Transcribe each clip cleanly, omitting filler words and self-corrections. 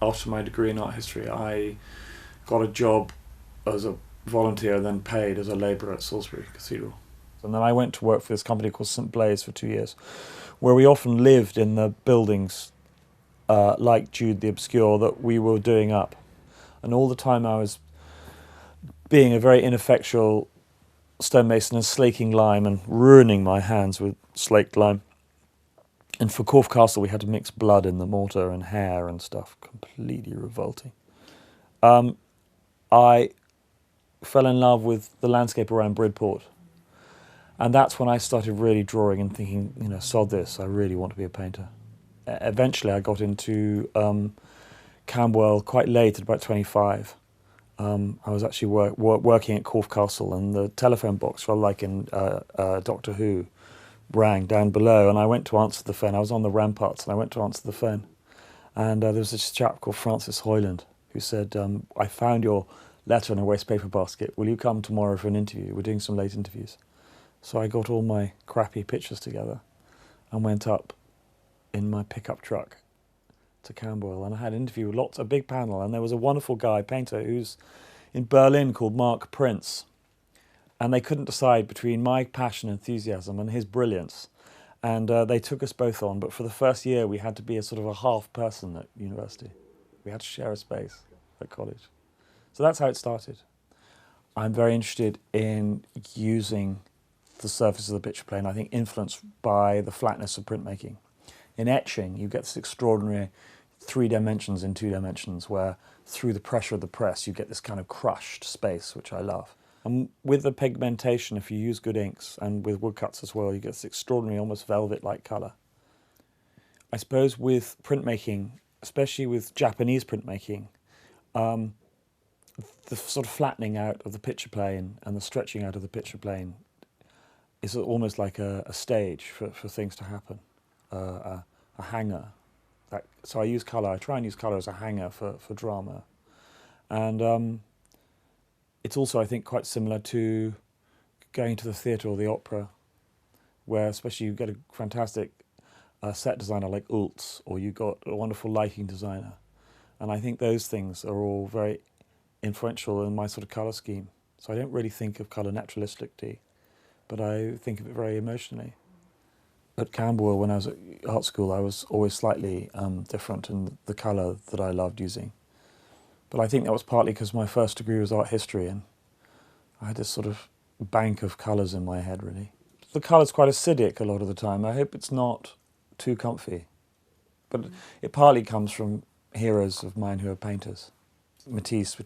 after my degree in art history, I got a job as a volunteer, then paid as a labourer at Salisbury Cathedral. And then I went to work for this company called St Blaise for 2 years, where we often lived in the buildings like Jude the Obscure that we were doing up. And all the time I was being a very ineffectual stonemason and slaking lime and ruining my hands with slaked lime. And for Corfe Castle, we had to mix blood in the mortar and hair and stuff. Completely revolting. I fell in love with the landscape around Bridport. And that's when I started really drawing and thinking, you know, sod this, I really want to be a painter. Eventually, I got into Camberwell quite late, at about 25. I was actually working at Corfe Castle, and the telephone box, rather like in Doctor Who, rang down below, and I went to answer the phone. I was on the ramparts, and I went to answer the phone. And there was this chap called Francis Hoyland who said, I found your letter in a waste paper basket. Will you come tomorrow for an interview? We're doing some late interviews. So I got all my crappy pictures together and went up in my pickup truck to Camberwell, and I had an interview with a big panel, and there was a wonderful guy, painter, who's in Berlin called Mark Prince, and they couldn't decide between my passion, enthusiasm, and his brilliance, and they took us both on, but for the first year we had to be a sort of a half person at university. We had to share a space at college. So that's how it started. I'm very interested in using the surface of the picture plane, I think influenced by the flatness of printmaking. In etching, you get this extraordinary 3 dimensions in 2 dimensions, where through the pressure of the press, you get this kind of crushed space, which I love. And with the pigmentation, if you use good inks, and with woodcuts as well, you get this extraordinary, almost velvet-like colour. I suppose with printmaking, especially with Japanese printmaking, the sort of flattening out of the picture plane and the stretching out of the picture plane is almost like a stage for things to happen, a hanger. So I use colour, I try and use colour as a hanger for drama. And it's also, I think, quite similar to going to the theatre or the opera, where especially you get a fantastic set designer like Ultz, or you've got a wonderful lighting designer. And I think those things are all very influential in my sort of colour scheme. So I don't really think of colour naturalistically, but I think of it very emotionally. At Camberwell, when I was at art school, I was always slightly different in the colour that I loved using. But I think that was partly because my first degree was art history, and I had this sort of bank of colours in my head, really. The colour's quite acidic a lot of the time. I hope it's not too comfy. But it partly comes from heroes of mine who are painters. Matisse,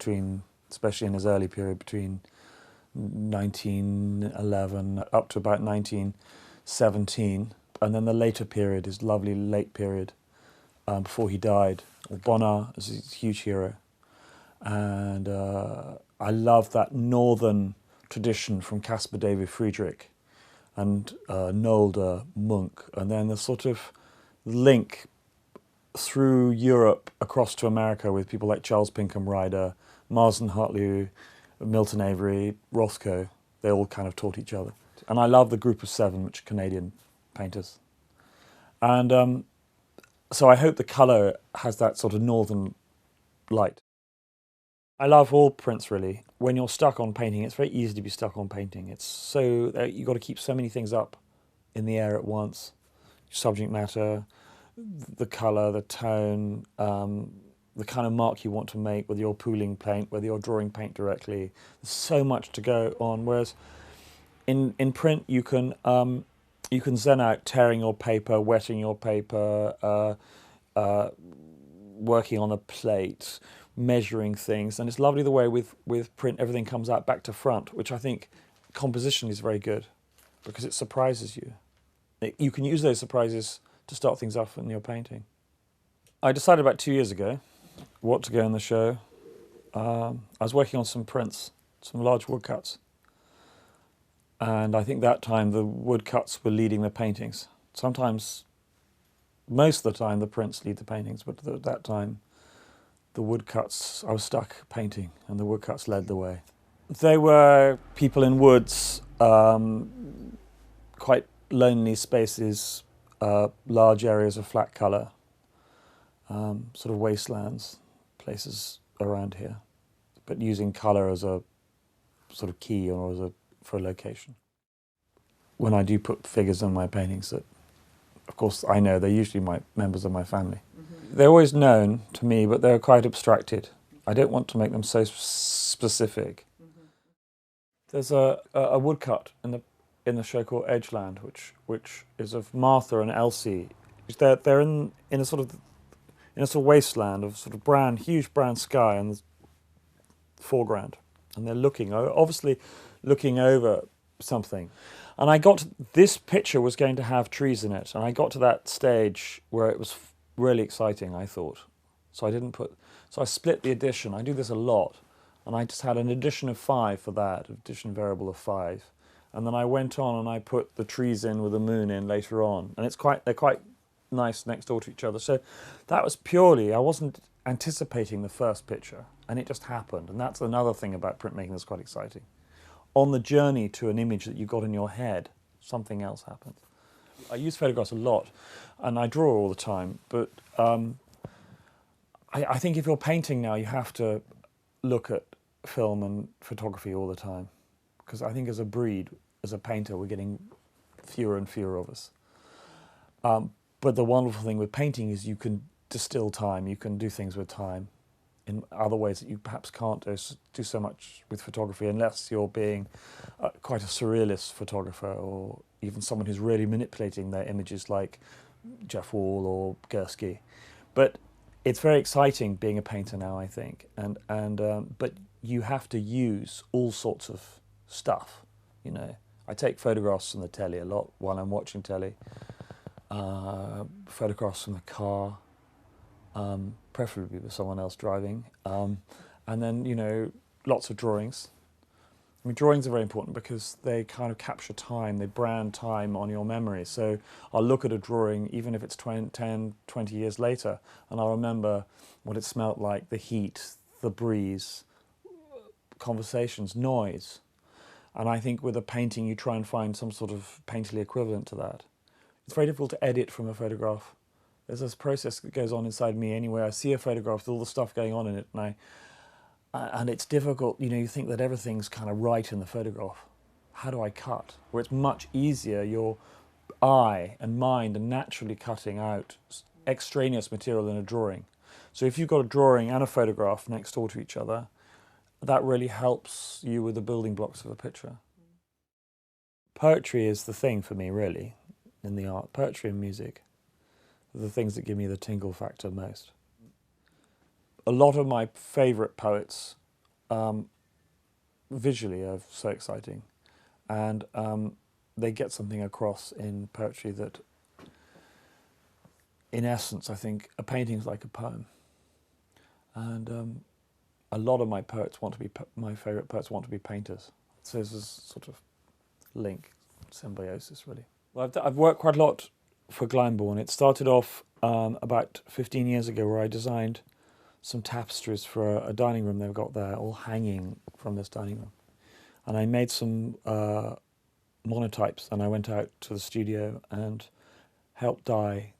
especially in his early period, between 1911 up to about 1917, and then the later period, his lovely late period, before he died. Bonnard is a huge hero. And I love that northern tradition from Caspar David Friedrich and Nolde, Munch, and then the sort of link through Europe across to America with people like Charles Pinkham Ryder, Marsden Hartley, Milton Avery, Rothko. They all kind of taught each other. And I love the Group of Seven, which are Canadian painters. And so I hope the colour has that sort of northern light. I love all prints, really. When you're stuck on painting, it's very easy to be stuck on painting. It's so, you've got to keep so many things up in the air at once. Subject matter, the colour, the tone, the kind of mark you want to make, whether you're pooling paint, whether you're drawing paint directly. There's so much to go on, whereas in print you can zen out tearing your paper, wetting your paper, working on a plate, measuring things, and it's lovely the way with print everything comes out back to front, which I think composition is very good because it surprises you. You can use those surprises to start things off in your painting. I decided about 2 years ago what to go in the show. I was working on some prints, some large woodcuts, and I think that time the woodcuts were leading the paintings. Sometimes, most of the time, the prints lead the paintings, but at that time the woodcuts, I was stuck painting, and the woodcuts led the way. They were people in woods, quite lonely spaces, large areas of flat colour, sort of wastelands. places around here, but using colour as a sort of key or for a location. When I do put figures in my paintings that, of course, I know they're usually members of my family. Mm-hmm. They're always known to me, but they're quite abstracted. I don't want to make them so specific. Mm-hmm. There's a woodcut in the show called Edgeland, which is of Martha and Elsie. They're in a sort of wasteland of sort of huge brown sky in the foreground, and they're obviously looking over something. And this picture was going to have trees in it, and I got to that stage where it was really exciting, I thought. So I split the addition. I do this a lot, and I just had an addition of 5 for that, addition variable of 5. And then I went on and I put the trees in with the moon in later on, and they're quite nice next door to each other. So that was purely, I wasn't anticipating the first picture, and it just happened. And that's another thing about printmaking that's quite exciting. On the journey to an image that you got in your head, something else happens. I use photographs a lot, and I draw all the time, but I think if you're painting now, you have to look at film and photography all the time, because I think as a breed, as a painter, we're getting fewer and fewer of us. But the wonderful thing with painting is you can distill time, you can do things with time in other ways that you perhaps can't do so much with photography, unless you're being quite a surrealist photographer, or even someone who's really manipulating their images like Jeff Wall or Gursky. But it's very exciting being a painter now, I think, but you have to use all sorts of stuff, you know. I take photographs from the telly a lot while I'm watching telly, photographs from the car, preferably with someone else driving, and then, you know, lots of drawings. I mean, drawings are very important because they kind of capture time, they brand time on your memory. So I'll look at a drawing, even if it's 10, 20 years later, and I'll remember what it smelt like, the heat, the breeze, conversations, noise. And I think with a painting, you try and find some sort of painterly equivalent to that. It's very difficult to edit from a photograph. There's this process that goes on inside me anyway. I see a photograph with all the stuff going on in it, and it's difficult. You know, you think that everything's kind of right in the photograph. How do I cut? Where it's much easier, your eye and mind are naturally cutting out extraneous material in a drawing. So if you've got a drawing and a photograph next door to each other, that really helps you with the building blocks of a picture. Poetry is the thing for me, really, in the art. Poetry and music are the things that give me the tingle factor most. A lot of my favourite poets visually are so exciting, and they get something across in poetry that, in essence, I think a painting's like a poem. And a lot of my favourite poets want to be painters. So there's this sort of link, symbiosis, really. Well, I've worked quite a lot for Glyndebourne. It started off about 15 years ago, where I designed some tapestries for a dining room they've got there, all hanging from this dining room. And I made some monotypes, and I went out to the studio and helped dye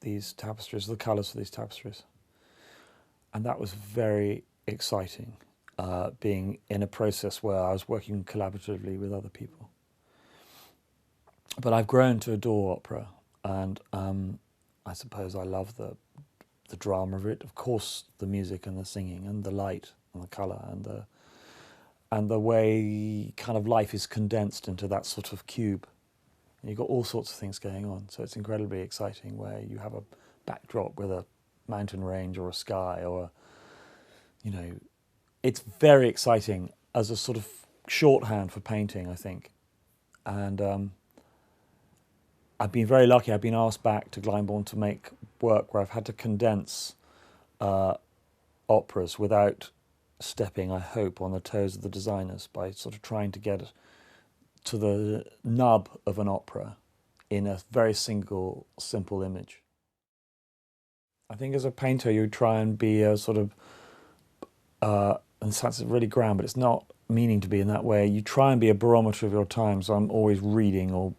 these tapestries, the colours for these tapestries. And that was very exciting, being in a process where I was working collaboratively with other people. But I've grown to adore opera, and I suppose I love the drama of it. Of course, the music and the singing and the light and the colour and the way kind of life is condensed into that sort of cube. And you've got all sorts of things going on, so it's incredibly exciting, where you have a backdrop with a mountain range or a sky, or you know, it's very exciting as a sort of shorthand for painting, I think. And I've been very lucky. I've been asked back to Glyndebourne to make work where I've had to condense operas without stepping, I hope, on the toes of the designers, by sort of trying to get to the nub of an opera in a very simple image. I think as a painter, you try and be a sort of, and it sounds really grand, but it's not meaning to be in that way. You try and be a barometer of your time. So I'm always reading, or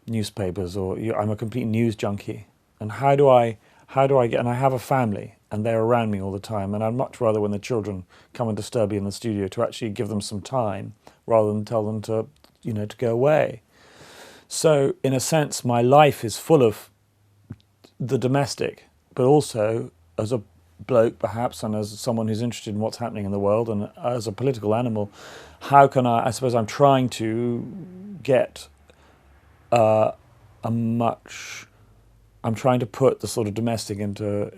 newspapers, or I'm a complete news junkie. And how do I get, and I have a family, and they're around me all the time. And I'd much rather, when the children come and disturb me in the studio, to actually give them some time rather than tell them to, to go away. So in a sense, my life is full of the domestic, but also as a bloke perhaps, and as someone who's interested in what's happening in the world, and as a political animal, how can I suppose I'm trying to get I'm trying to put the sort of domestic into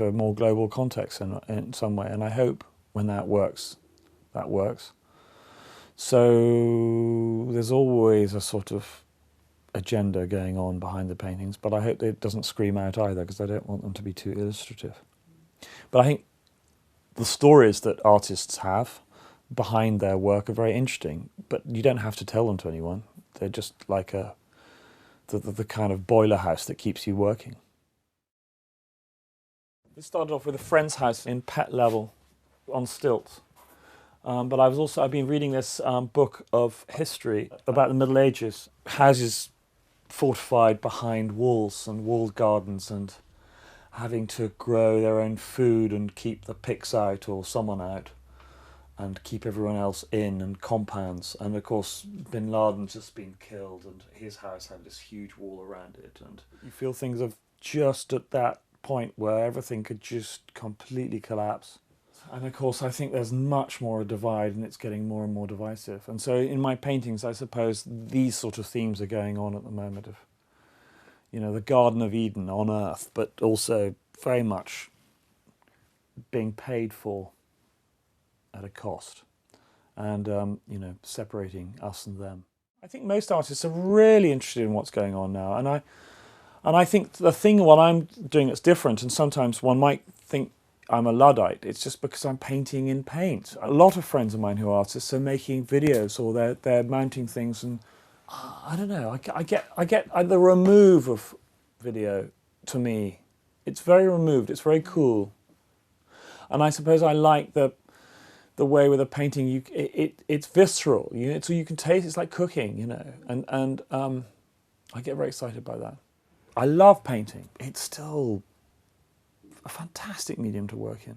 a more global context in some way, and I hope when that works, that works. So there's always a sort of agenda going on behind the paintings, but I hope it doesn't scream out either, because I don't want them to be too illustrative. But I think the stories that artists have behind their work are very interesting, but you don't have to tell them to anyone. They're just like the kind of boiler house that keeps you working. This started off with a friend's house in Pett Level on stilts. But I've been reading this book of history about the Middle Ages. Houses fortified behind walls and walled gardens, and having to grow their own food and keep the pigs out or someone out, and keep everyone else in, and compounds. And of course, Bin Laden's just been killed, and his house had this huge wall around it. And you feel things are just at that point where everything could just completely collapse. And of course, I think there's much more a divide, and it's getting more and more divisive. And so in my paintings, I suppose these sort of themes are going on at the moment of, the Garden of Eden on Earth, but also very much being paid for at a cost, and, separating us and them. I think most artists are really interested in what's going on now. And I think the thing what I'm doing that's different, and sometimes one might think I'm a Luddite, it's just because I'm painting in paint. A lot of friends of mine who are artists are making videos, or they're mounting things, and I don't know, I get the remove of video, to me, it's very removed, it's very cool. And I suppose I like the way with a painting, it's visceral, so you can taste, it's like cooking, and I get very excited by that. I love painting. It's still a fantastic medium to work in.